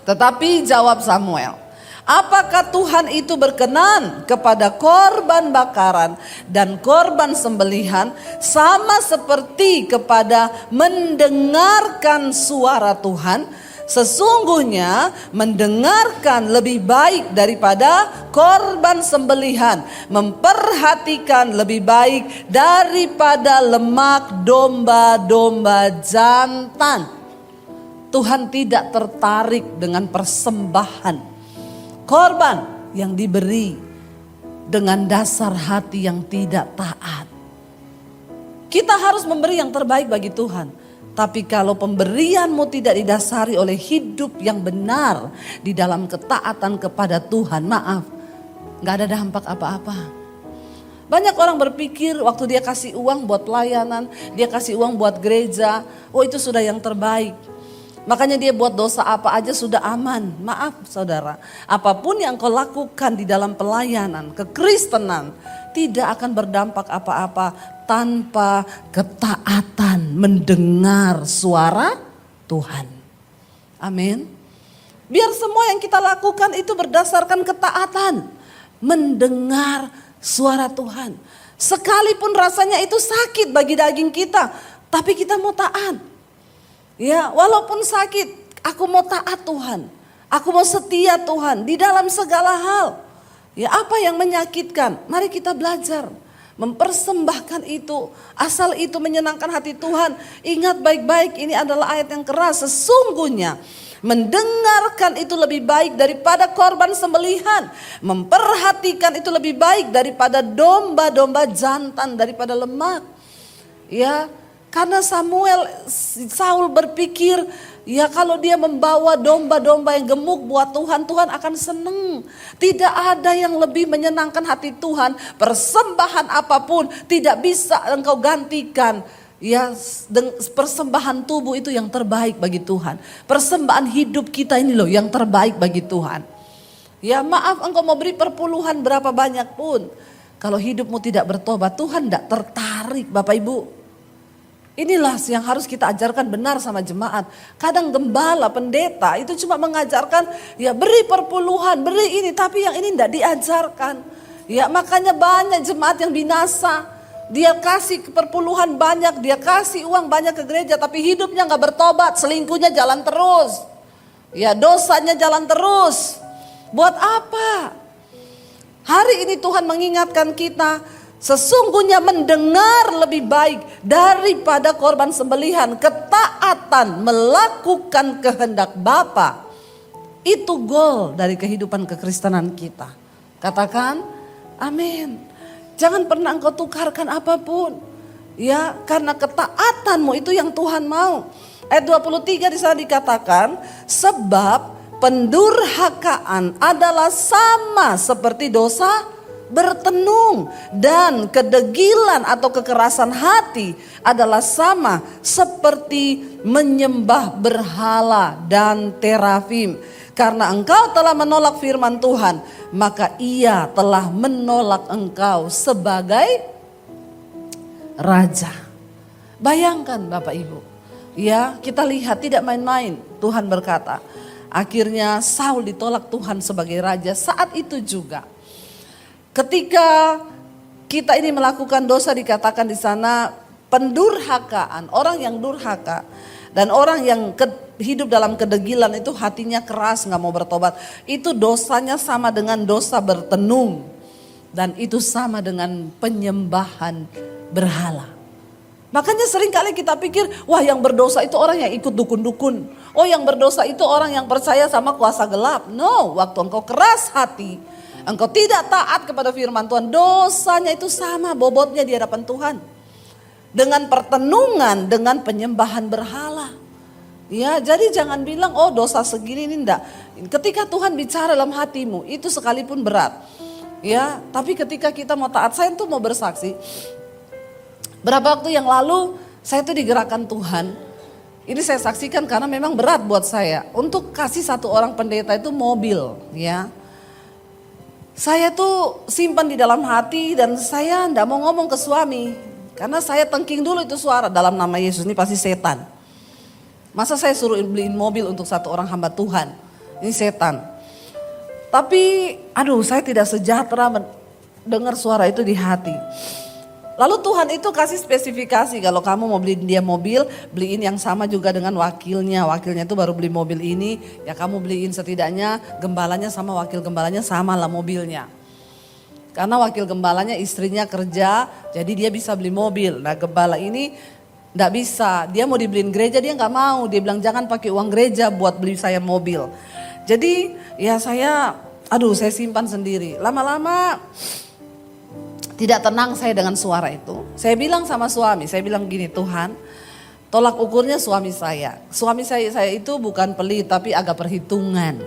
"Tetapi jawab Samuel, apakah Tuhan itu berkenan kepada korban bakaran dan korban sembelihan sama seperti kepada mendengarkan suara Tuhan? Sesungguhnya mendengarkan lebih baik daripada korban sembelihan, memperhatikan lebih baik daripada lemak domba-domba jantan." Tuhan tidak tertarik dengan persembahan korban yang diberi dengan dasar hati yang tidak taat. Kita harus memberi yang terbaik bagi Tuhan. Tapi kalau pemberianmu tidak didasari oleh hidup yang benar di dalam ketaatan kepada Tuhan, maaf, gak ada dampak apa-apa. Banyak orang berpikir waktu dia kasih uang buat pelayanan, dia kasih uang buat gereja, oh itu sudah yang terbaik. Makanya dia buat dosa apa aja sudah aman. Maaf saudara, apapun yang kau lakukan di dalam pelayanan, kekristenan, tidak akan berdampak apa-apa tanpa ketaatan mendengar suara Tuhan. Amin. Biar semua yang kita lakukan itu berdasarkan ketaatan, mendengar suara Tuhan. Sekalipun rasanya itu sakit bagi daging kita, tapi kita mau taat. Ya, walaupun sakit, aku mau taat Tuhan. Aku mau setia Tuhan di dalam segala hal. Ya, apa yang menyakitkan? Mari kita belajar mempersembahkan itu. Asal itu menyenangkan hati Tuhan. Ingat baik-baik, ini adalah ayat yang keras. Sesungguhnya mendengarkan itu lebih baik daripada korban sembelihan. Memperhatikan itu lebih baik daripada domba-domba jantan, daripada lemak. Ya, karena Saul berpikir, ya kalau dia membawa domba-domba yang gemuk buat Tuhan, Tuhan akan senang. Tidak ada yang lebih menyenangkan hati Tuhan. Persembahan apapun tidak bisa engkau gantikan. Ya, persembahan tubuh itu yang terbaik bagi Tuhan. Persembahan hidup kita ini loh yang terbaik bagi Tuhan. Ya maaf, engkau mau beri perpuluhan berapa banyak pun, kalau hidupmu tidak bertobat, Tuhan tidak tertarik Bapak Ibu. Inilah yang harus kita ajarkan benar sama jemaat. Kadang gembala, pendeta itu cuma mengajarkan ya beri perpuluhan, beri ini, tapi yang ini tidak diajarkan. Ya makanya banyak jemaat yang binasa. Dia kasih perpuluhan banyak, dia kasih uang banyak ke gereja, tapi hidupnya nggak bertobat, selingkuhnya jalan terus. Ya dosanya jalan terus. Buat apa? Hari ini Tuhan mengingatkan kita. Sesungguhnya mendengar lebih baik daripada korban sembelihan. Ketaatan melakukan kehendak Bapa. Itu goal dari kehidupan kekristenan kita. Katakan amin. Jangan pernah engkau tukarkan apapun. Ya, karena ketaatanmu itu yang Tuhan mau. Ayat 23 di sana dikatakan, sebab pendurhakaan adalah sama seperti dosa bertenung, dan kedegilan atau kekerasan hati adalah sama seperti menyembah berhala dan terafim. Karena engkau telah menolak firman Tuhan, maka Ia telah menolak engkau sebagai raja. Bayangkan Bapak Ibu, ya kita lihat tidak main-main. Tuhan berkata, akhirnya Saul ditolak Tuhan sebagai raja. Saat itu juga ketika kita ini melakukan dosa, dikatakan di sana pendurhakaan, orang yang durhaka dan orang yang hidup dalam kedegilan itu hatinya keras, nggak mau bertobat. Itu dosanya sama dengan dosa bertenung, dan itu sama dengan penyembahan berhala. Makanya sering kali kita pikir, wah yang berdosa itu orang yang ikut dukun-dukun. Oh yang berdosa itu orang yang percaya sama kuasa gelap. No, waktu engkau keras hati, engkau tidak taat kepada firman Tuhan, dosanya itu sama bobotnya di hadapan Tuhan. Dengan pertenungan, dengan penyembahan berhala. Ya, jadi jangan bilang, oh dosa segini ini enggak. Ketika Tuhan bicara dalam hatimu, itu sekalipun berat. Ya, tapi ketika kita mau taat, saya tuh mau bersaksi. Berapa waktu yang lalu, saya tuh digerakkan Tuhan. Ini saya saksikan karena memang berat buat saya. Untuk kasih satu orang pendeta itu mobil, ya. Saya tuh simpan di dalam hati dan saya enggak mau ngomong ke suami. Karena saya tengking dulu itu suara, dalam nama Yesus ini pasti setan. Masa saya suruh beliin mobil untuk satu orang hamba Tuhan, ini setan. Tapi aduh saya tidak sejahtera dengar suara itu di hati. Lalu Tuhan itu kasih spesifikasi, kalau kamu mau beliin dia mobil, beliin yang sama juga dengan wakilnya. Wakilnya itu baru beli mobil ini, ya kamu beliin setidaknya gembalanya sama wakil gembalanya sama lah mobilnya. Karena wakil gembalanya istrinya kerja, jadi dia bisa beli mobil. Nah gembala ini enggak bisa, dia mau dibeliin gereja dia enggak mau. Dia bilang jangan pakai uang gereja buat beli saya mobil. Jadi ya saya simpan sendiri. Lama-lama tidak tenang saya dengan suara itu. Saya bilang sama suami, saya bilang gini, Tuhan tolak ukurnya suami saya. Suami saya itu bukan pelit tapi agak perhitungan.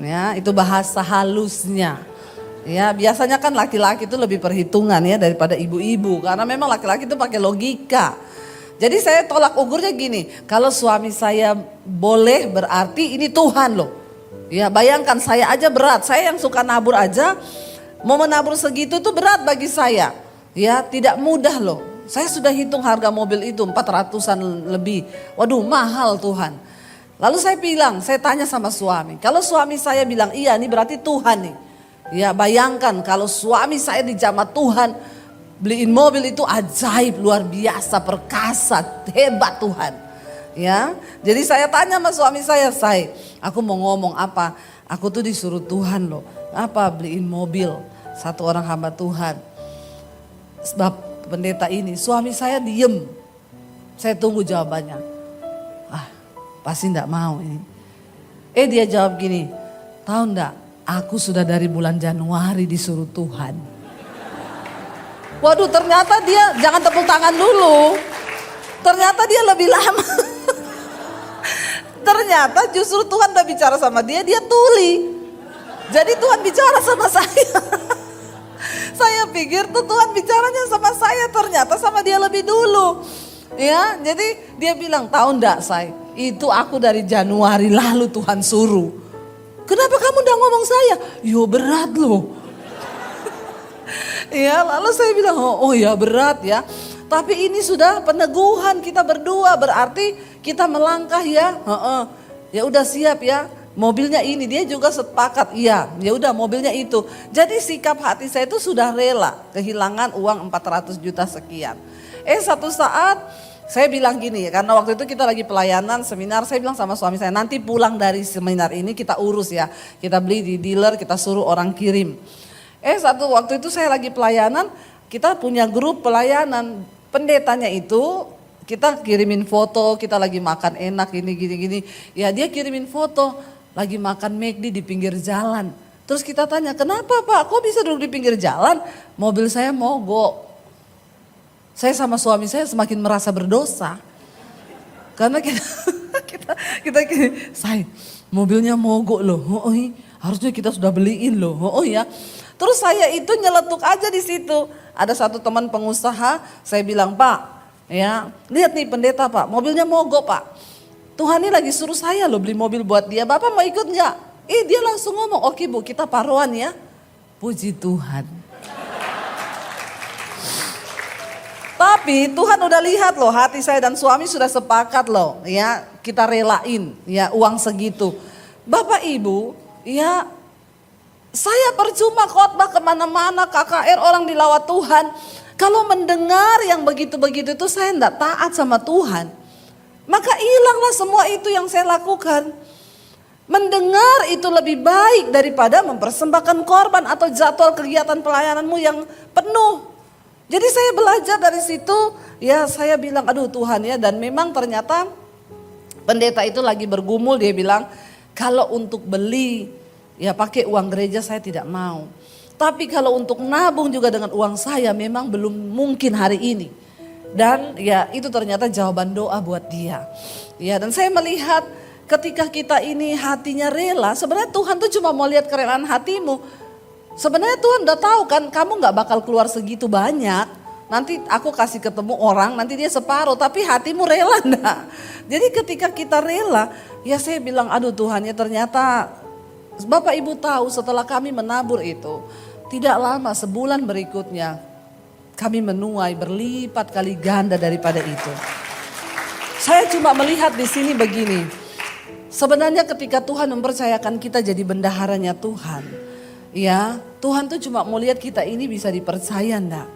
Ya, itu bahasa halusnya. Ya, biasanya kan laki-laki itu lebih perhitungan ya daripada ibu-ibu. Karena memang laki-laki itu pakai logika. Jadi saya tolak ukurnya gini, kalau suami saya boleh berarti ini Tuhan loh. Ya bayangkan saya aja berat, saya yang suka nabur aja. Mau menabur segitu itu berat bagi saya. Ya tidak mudah loh. Saya sudah hitung harga mobil itu 400-an lebih. Waduh mahal Tuhan. Lalu saya bilang, saya tanya sama suami. Kalau suami saya bilang iya ini berarti Tuhan nih. Ya bayangkan kalau suami saya dijamah Tuhan. Beliin mobil itu ajaib, luar biasa, perkasa, hebat Tuhan. Ya, jadi saya tanya sama suami saya, aku mau ngomong apa? Aku tuh disuruh Tuhan loh. Apa beliin mobil satu orang hamba Tuhan. sebab pendeta ini, suami saya diem. Saya tunggu jawabannya. Pasti enggak mau ini. Dia jawab gini, tahu enggak, aku sudah dari bulan Januari disuruh Tuhan. Waduh, ternyata dia, jangan tepuk tangan dulu. Ternyata dia lebih lama. Ternyata justru Tuhan udah bicara sama dia tuli. Jadi Tuhan bicara sama saya. Saya pikir tuh Tuhan bicaranya sama saya, ternyata sama dia lebih dulu. Ya, jadi dia bilang, tahu enggak say, itu aku dari Januari lalu Tuhan suruh. Kenapa kamu udah ngomong saya? Yo berat loh. Ya, lalu saya bilang, oh ya berat ya. Tapi ini sudah peneguhan kita berdua, berarti kita melangkah ya. Ya udah siap ya. Mobilnya ini, dia juga sepakat, iya ya udah mobilnya itu. Jadi sikap hati saya itu sudah rela kehilangan uang 400 juta sekian. Satu saat saya bilang gini, karena waktu itu kita lagi pelayanan seminar, saya bilang sama suami saya, nanti pulang dari seminar ini kita urus ya. Kita beli di dealer, kita suruh orang kirim. Waktu itu saya lagi pelayanan, kita punya grup pelayanan, pendetanya itu kita kirimin foto, kita lagi makan enak gini. Ya dia kirimin foto, lagi makan McD di pinggir jalan. Terus kita tanya, kenapa Pak, kok bisa duduk di pinggir jalan? Mobil saya mogok. Saya sama suami saya semakin merasa berdosa. Karena kita say, mobilnya mogok loh. Harusnya kita sudah beliin loh. Ya. Terus saya itu nyeletuk aja di situ. Ada satu teman pengusaha, saya bilang, Pak, ya, lihat nih pendeta Pak, mobilnya mogok Pak. Tuhan ini lagi suruh saya loh beli mobil buat dia. Bapak mau ikut enggak? Dia langsung ngomong, oke Bu, kita paruan ya. Puji Tuhan. Tapi Tuhan udah lihat loh, hati saya dan suami sudah sepakat loh, ya kita relain ya uang segitu. Bapak Ibu, ya saya percuma khotbah kemana-mana, KKR orang dilawat Tuhan. Kalau mendengar yang begitu-begitu itu saya enggak taat sama Tuhan. Maka hilanglah semua itu yang saya lakukan. Mendengar itu lebih baik daripada mempersembahkan korban atau jadwal kegiatan pelayananmu yang penuh. Jadi saya belajar dari situ, ya saya bilang aduh Tuhan ya, dan memang ternyata pendeta itu lagi bergumul, dia bilang kalau untuk beli ya pakai uang gereja saya tidak mau. Tapi kalau untuk nabung juga dengan uang saya memang belum mungkin hari ini. Dan ya itu ternyata jawaban doa buat dia. Ya, dan saya melihat ketika kita ini hatinya rela, sebenarnya Tuhan tuh cuma mau lihat kerelaan hatimu. Sebenarnya Tuhan udah tahu kan kamu gak bakal keluar segitu banyak. Nanti aku kasih ketemu orang, nanti dia separuh, tapi hatimu rela enggak? Jadi ketika kita rela, ya saya bilang aduh Tuhan ya ternyata Bapak Ibu tahu setelah kami menabur itu, tidak lama sebulan berikutnya kami menuai berlipat kali ganda daripada itu. Saya cuma melihat di sini begini. Sebenarnya ketika Tuhan mempercayakan kita jadi bendaharanya Tuhan, ya Tuhan tuh cuma mau lihat kita ini bisa dipercaya enggak.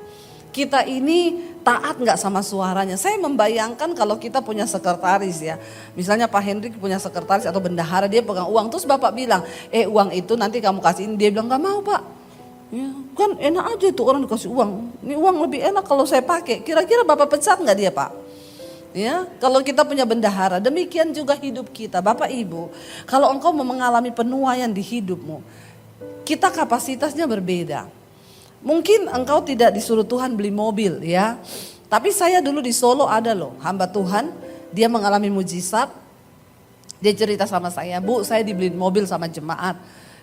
Kita ini taat enggak sama suaranya. Saya membayangkan kalau kita punya sekretaris ya. Misalnya Pak Hendrik punya sekretaris atau bendahara, dia pegang uang. Terus Bapak bilang, uang itu nanti kamu kasihin. Dia bilang gak mau Pak. Ya, kan enak aja tuh orang dikasih uang. Ini uang lebih enak kalau saya pakai. Kira-kira Bapak pecat enggak dia Pak? Ya, kalau kita punya bendahara, demikian juga hidup kita. Bapak Ibu, kalau engkau mau mengalami penuaian di hidupmu, kita kapasitasnya berbeda. Mungkin engkau tidak disuruh Tuhan beli mobil ya. Tapi saya dulu di Solo ada loh hamba Tuhan, dia mengalami mujizat. Dia cerita sama saya, Bu saya dibeliin mobil sama jemaat.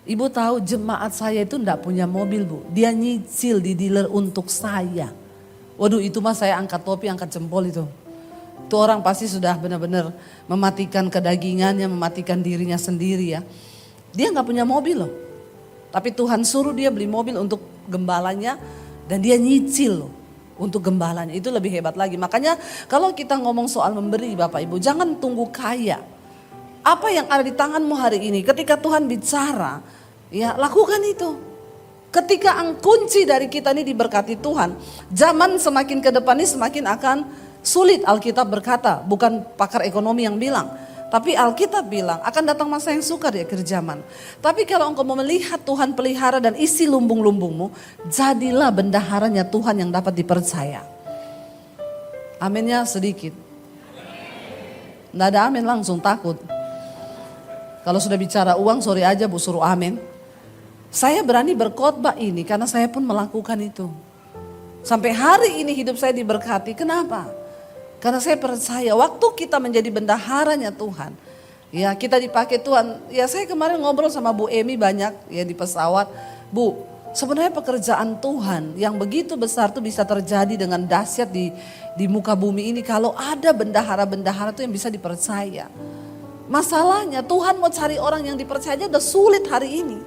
Ibu tahu jemaat saya itu enggak punya mobil Bu. Dia nyicil di dealer untuk saya. Waduh itu mah saya angkat topi, angkat jempol itu. Itu orang pasti sudah benar-benar mematikan kedagingannya, mematikan dirinya sendiri ya. Dia enggak punya mobil loh. Tapi Tuhan suruh dia beli mobil untuk gembalanya dan dia nyicil loh untuk gembalanya. Itu lebih hebat lagi. Makanya kalau kita ngomong soal memberi Bapak Ibu, jangan tunggu kaya. Apa yang ada di tanganmu hari ini, ketika Tuhan bicara, ya lakukan itu. Ketika kunci dari kita ini diberkati Tuhan, zaman semakin ke depan ini semakin akan sulit. Alkitab berkata, bukan pakar ekonomi yang bilang. Tapi Alkitab bilang akan datang masa yang sukar di akhir zaman. Tapi kalau engkau mau melihat Tuhan pelihara dan isi lumbung-lumbungmu, jadilah bendaharanya Tuhan yang dapat dipercaya. Aminnya sedikit. Nggak ada amin, langsung takut. Kalau sudah bicara uang, sorry aja Bu, suruh amin. Saya berani berkhotbah ini karena saya pun melakukan itu. Sampai hari ini hidup saya diberkati. Kenapa? Karena saya percaya waktu kita menjadi bendaharanya Tuhan. Ya, kita dipakai Tuhan. Ya, saya kemarin ngobrol sama Bu Emi banyak ya di pesawat. Bu, sebenarnya pekerjaan Tuhan yang begitu besar tuh bisa terjadi dengan dahsyat di muka bumi ini kalau ada bendahara-bendahara tuh yang bisa dipercaya. Masalahnya Tuhan mau cari orang yang dipercaya aja udah sulit hari ini.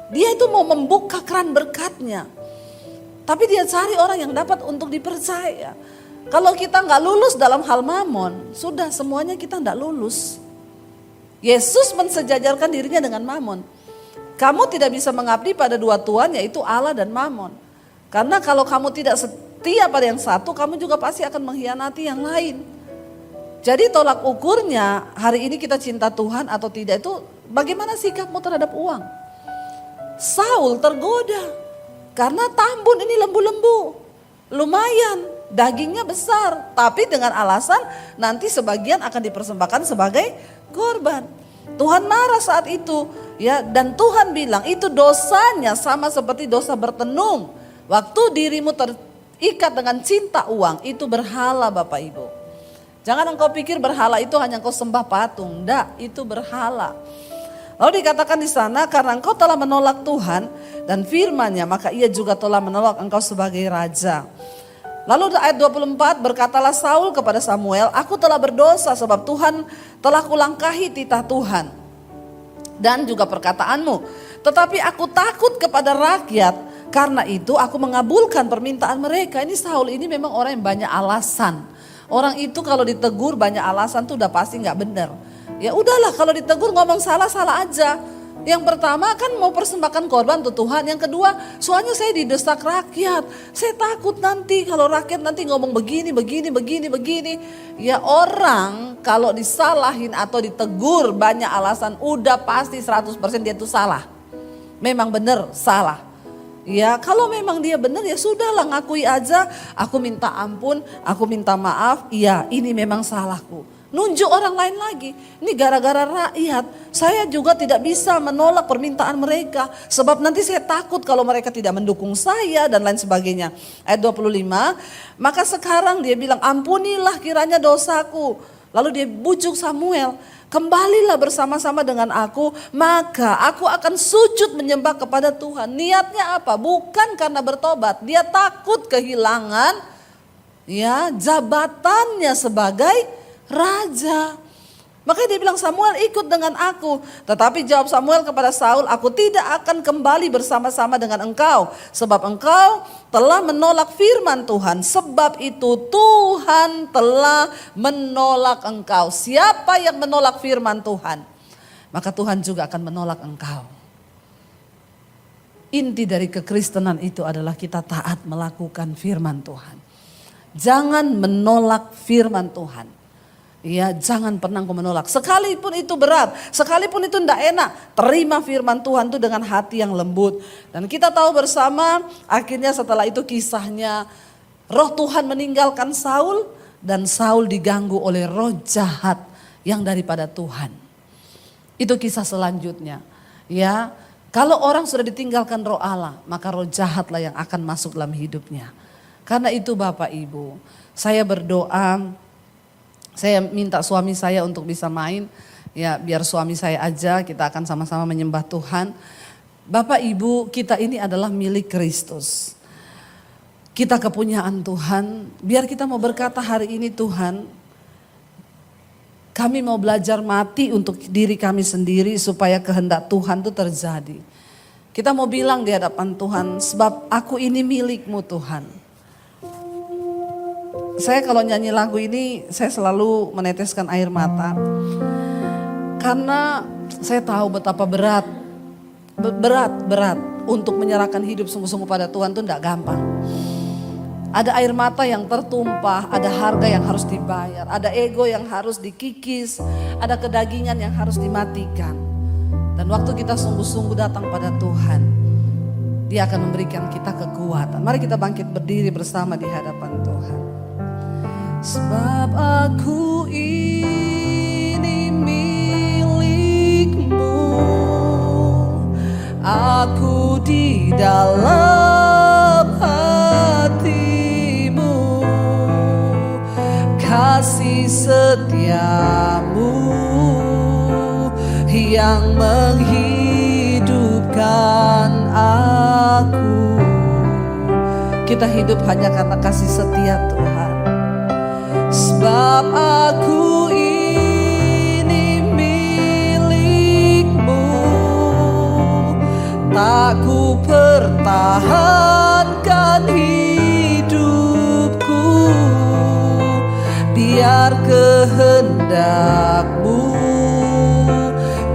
Dia itu mau membuka keran berkatnya. Tapi dia cari orang yang dapat untuk dipercaya. Kalau kita nggak lulus dalam hal mamon, sudah semuanya kita nggak lulus. Yesus mensejajarkan dirinya dengan mamon. Kamu tidak bisa mengabdi pada dua tuan, yaitu Allah dan mamon. Karena kalau kamu tidak setia pada yang satu, kamu juga pasti akan mengkhianati yang lain. Jadi tolak ukurnya hari ini kita cinta Tuhan atau tidak itu bagaimana sikapmu terhadap uang. Saul tergoda karena tambun ini lembu-lembu. Lumayan, dagingnya besar, tapi dengan alasan nanti sebagian akan dipersembahkan sebagai korban. Tuhan marah saat itu, ya, dan Tuhan bilang itu dosanya sama seperti dosa bertenung. Waktu dirimu terikat dengan cinta uang, itu berhala Bapak Ibu. Jangan engkau pikir berhala itu hanya engkau sembah patung, enggak, itu berhala. Lalu dikatakan di sana karena engkau telah menolak Tuhan dan firman-Nya, maka ia juga telah menolak engkau sebagai raja. Lalu ayat 24, berkatalah Saul kepada Samuel, aku telah berdosa sebab Tuhan telah kulangkahi titah Tuhan dan juga perkataanmu. Tetapi aku takut kepada rakyat, karena itu aku mengabulkan permintaan mereka. Ini Saul ini memang orang yang banyak alasan. Orang itu kalau ditegur banyak alasan tuh udah pasti gak benar. Ya udahlah kalau ditegur ngomong salah-salah aja. Yang pertama kan mau persembahkan korban untuk Tuhan. Yang kedua, soalnya saya didesak rakyat. Saya takut nanti kalau rakyat nanti ngomong begini. Ya orang kalau disalahin atau ditegur banyak alasan udah pasti 100% dia itu salah. Memang benar salah. Ya kalau memang dia benar ya sudahlah ngakui aja. Aku minta ampun, aku minta maaf. Iya ini memang salahku. Nunjuk orang lain lagi. Ini gara-gara rakyat. Saya juga tidak bisa menolak permintaan mereka. Sebab nanti saya takut kalau mereka tidak mendukung saya dan lain sebagainya. Ayat 25. Maka sekarang dia bilang ampunilah kiranya dosaku. Lalu dia bujuk Samuel. Kembalilah bersama-sama dengan aku. Maka aku akan sujud menyembah kepada Tuhan. Niatnya apa? Bukan karena bertobat. Dia takut kehilangan ya jabatannya sebagai raja. Makanya dia bilang Samuel ikut dengan aku. Tetapi jawab Samuel kepada Saul, aku tidak akan kembali bersama-sama dengan engkau. Sebab engkau telah menolak firman Tuhan. Sebab itu Tuhan telah menolak engkau. Siapa yang menolak firman Tuhan? Maka Tuhan juga akan menolak engkau. Inti dari kekristenan itu adalah kita taat melakukan firman Tuhan. Jangan menolak firman Tuhan. Ya jangan pernah kau menolak. Sekalipun itu berat, sekalipun itu tidak enak. Terima firman Tuhan itu dengan hati yang lembut. Dan kita tahu bersama akhirnya setelah itu kisahnya roh Tuhan meninggalkan Saul. Dan Saul diganggu oleh roh jahat yang daripada Tuhan. Itu kisah selanjutnya. Ya, kalau orang sudah ditinggalkan roh Allah, maka roh jahatlah yang akan masuk dalam hidupnya. Karena itu Bapak Ibu, saya berdoa. Saya minta suami saya untuk bisa main, ya biar suami saya aja kita akan sama-sama menyembah Tuhan. Bapak Ibu kita ini adalah milik Kristus. Kita kepunyaan Tuhan, biar kita mau berkata hari ini Tuhan, kami mau belajar mati untuk diri kami sendiri supaya kehendak Tuhan itu terjadi. Kita mau bilang di hadapan Tuhan, sebab aku ini milik-Mu Tuhan. Saya kalau nyanyi lagu ini saya selalu meneteskan air mata. Karena saya tahu betapa berat untuk menyerahkan hidup sungguh-sungguh pada Tuhan itu tidak gampang. Ada air mata yang tertumpah, ada harga yang harus dibayar, ada ego yang harus dikikis, ada kedagingan yang harus dimatikan. Dan waktu kita sungguh-sungguh datang pada Tuhan, Dia akan memberikan kita kekuatan. Mari kita bangkit berdiri bersama di hadapan Tuhan. Sebab aku ini milik-Mu, aku di dalam hati-Mu, kasih setia-Mu yang menghidupkan aku. Kita hidup hanya karena kasih setia Tuhan. Sebab aku ini milik-Mu, tak ku pertahankan hidupku, biar kehendak-Mu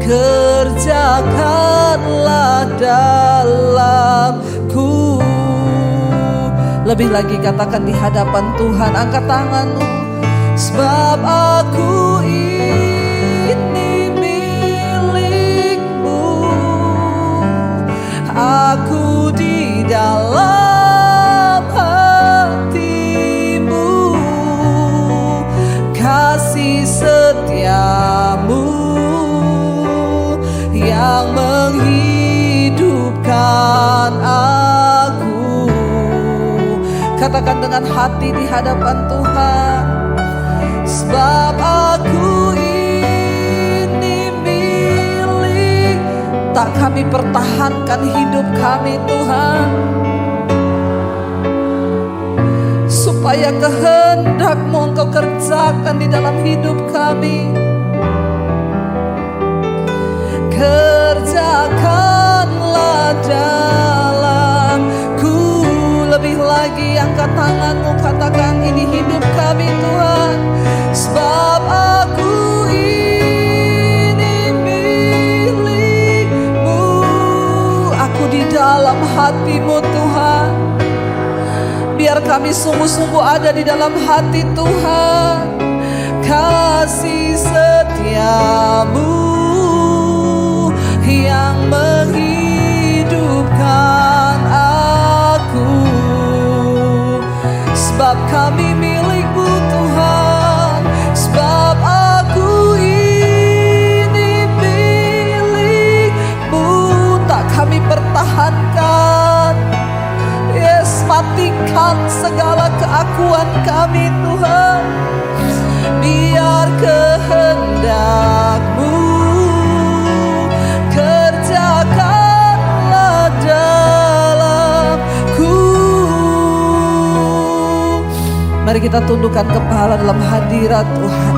kerjakanlah dalamku. Lebih lagi katakan di hadapan Tuhan, angkat tanganmu. Sebab aku ini milik-Mu, aku di dalam hati-Mu, kasih setia-Mu yang menghidupkan aku. Katakan dengan hati di hadapan Tuhan. Sebab aku ini milik, tak kami pertahankan hidup kami Tuhan, supaya kehendak-Mu Engkau kerjakan di dalam hidup kami. Kerjakanlah dalamku. Lebih lagi angkat tanganmu, katakan ini hidup kami Tuhan. Sebab aku ini milik-Mu, aku di dalam hati-Mu Tuhan. Biar kami sungguh-sungguh ada di dalam hati Tuhan. Kasih setia-Mu yang menghidupkan aku. Sebab kami milik-Mu Tuhan. Sebab aku ini milik-Mu, tak kami pertahankan. Yes, matikan segala keakuan kami Tuhan, biar kehendak-Mu kerjakanlah dalamku. Mari kita tundukkan kepala dalam hadirat Tuhan.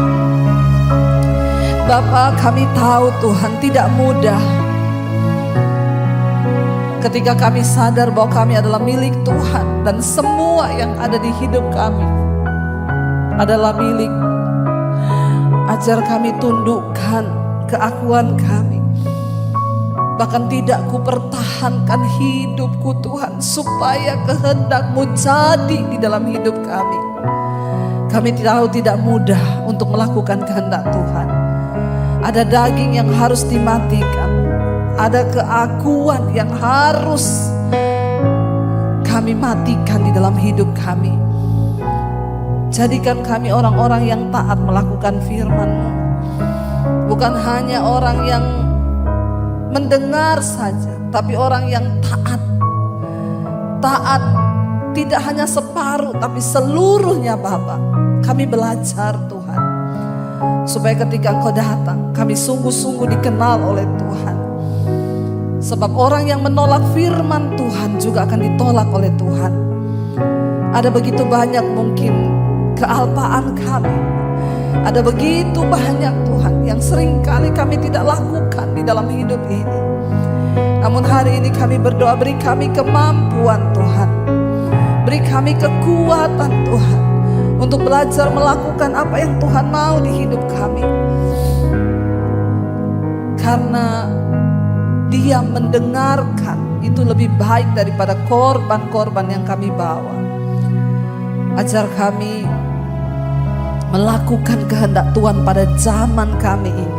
Bapa, kami tahu Tuhan tidak mudah ketika kami sadar bahwa kami adalah milik Tuhan, dan semua yang ada di hidup kami adalah milik. Ajar kami tundukkan keakuan kami, bahkan tidak ku pertahankan hidupku Tuhan, supaya kehendak-Mu jadi di dalam hidup kami. Kami tahu tidak mudah untuk melakukan kehendak Tuhan. Ada daging yang harus dimatikan, ada keakuan yang harus kami matikan di dalam hidup kami. Jadikan kami orang-orang yang taat melakukan firman-Mu, bukan hanya orang yang mendengar saja, tapi orang yang taat. Taat tidak hanya separuh, tapi seluruhnya Bapa. Kami belajar Tuhan, supaya ketika Engkau datang, kami sungguh-sungguh dikenal oleh Tuhan. Sebab orang yang menolak firman Tuhan juga akan ditolak oleh Tuhan. Ada begitu banyak mungkin kealpaan kami, ada begitu banyak Tuhan yang seringkali kami tidak lakukan di dalam hidup ini. Namun hari ini kami berdoa, beri kami kemampuan Tuhan, beri kami kekuatan Tuhan, untuk belajar melakukan apa yang Tuhan mau di hidup kami. Karena Dia mendengarkan itu lebih baik daripada korban-korban yang kami bawa. Ajar kami melakukan kehendak Tuhan pada zaman kami ini.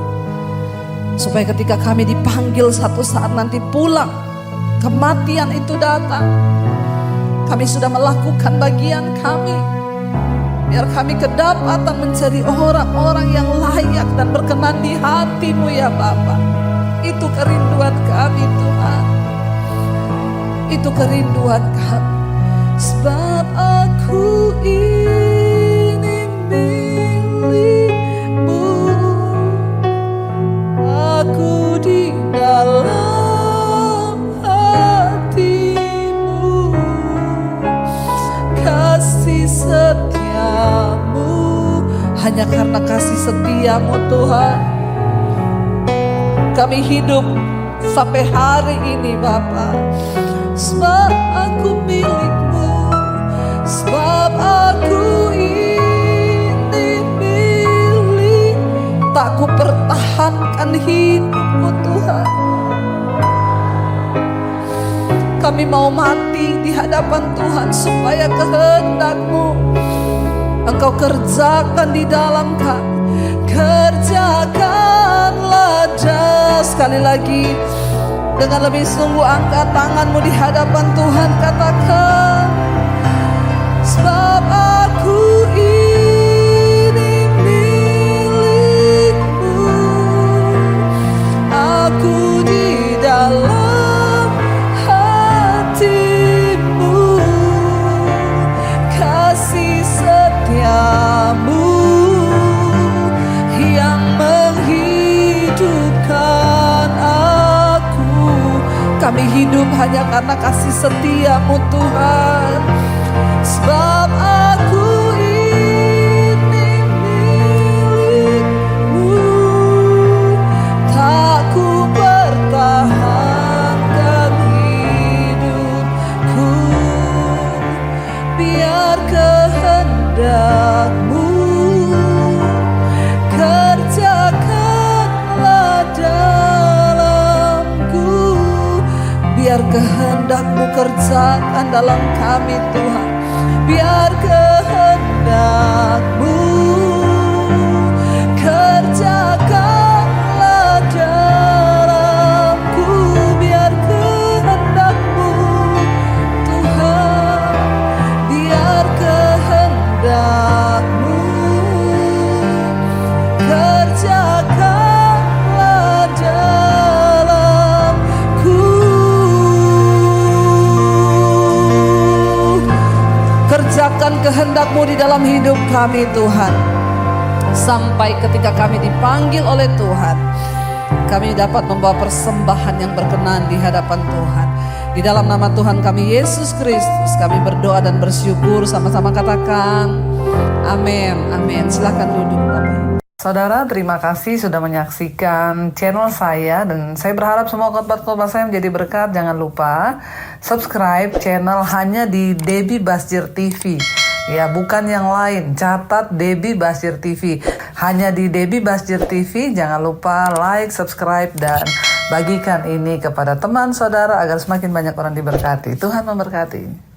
Supaya ketika kami dipanggil satu saat nanti pulang, kematian itu datang, kami sudah melakukan bagian kami. Biar kami kedapatan menjadi orang-orang yang layak dan berkenan di hati-Mu ya Bapa. Itu kerinduan kami Tuhan. Itu kerinduan kami. Sebab aku ini milik-Mu. Aku di dalam hati-Mu. Kasih setia-Mu, hanya karena kasih setia-Mu Tuhan, kami hidup sampai hari ini Bapa. Sebab aku milik-Mu, sebab aku ini milik. Tak ku pertahankan hidupku Tuhan. Kami mau mati di hadapan Tuhan supaya kehendak-Mu Engkau kerjakan di dalam kami. Kerjakanlah sekali lagi. Dengan lebih sungguh angkat tanganmu di hadapan Tuhan, katakan, sebab aku ini milik-Mu. Aku di dalam hati-Mu. Kasih setia-Mu yang menghidupkan aku. Kami hidup hanya karena kasih setia-Mu Tuhan. Sebab aku ini milik-Mu. Tak ku pertahankan hidupku. Biar kehendak-Mu kerjakanlah dalamku. Biar kehendak-Mu kerjakan dalam kami Tuhan. Biar kehendak-Mu kerjakanlah dalamku. Biar kehendak-Mu Tuhan. Biar kehendak-Mu kerjakanlah dalamku. Kerjakan kehendak-Mu di dalam hidup kami Tuhan. Sampai ketika kami dipanggil oleh Tuhan, kami dapat membawa persembahan yang berkenan di hadapan Tuhan. Di dalam nama Tuhan kami Yesus Kristus, kami berdoa dan bersyukur. Sama-sama katakan amin. Amin. Silakan duduk Bapak. Saudara, terima kasih sudah menyaksikan channel saya, dan saya berharap semua khotbah-khotbah saya menjadi berkat. Jangan lupa subscribe channel hanya di Debbie Basjir TV. Ya, bukan yang lain. Catat Debbie Basjir TV. Hanya di Debbie Basjir TV. Jangan lupa like, subscribe, dan bagikan ini kepada teman saudara agar semakin banyak orang diberkati. Tuhan memberkati.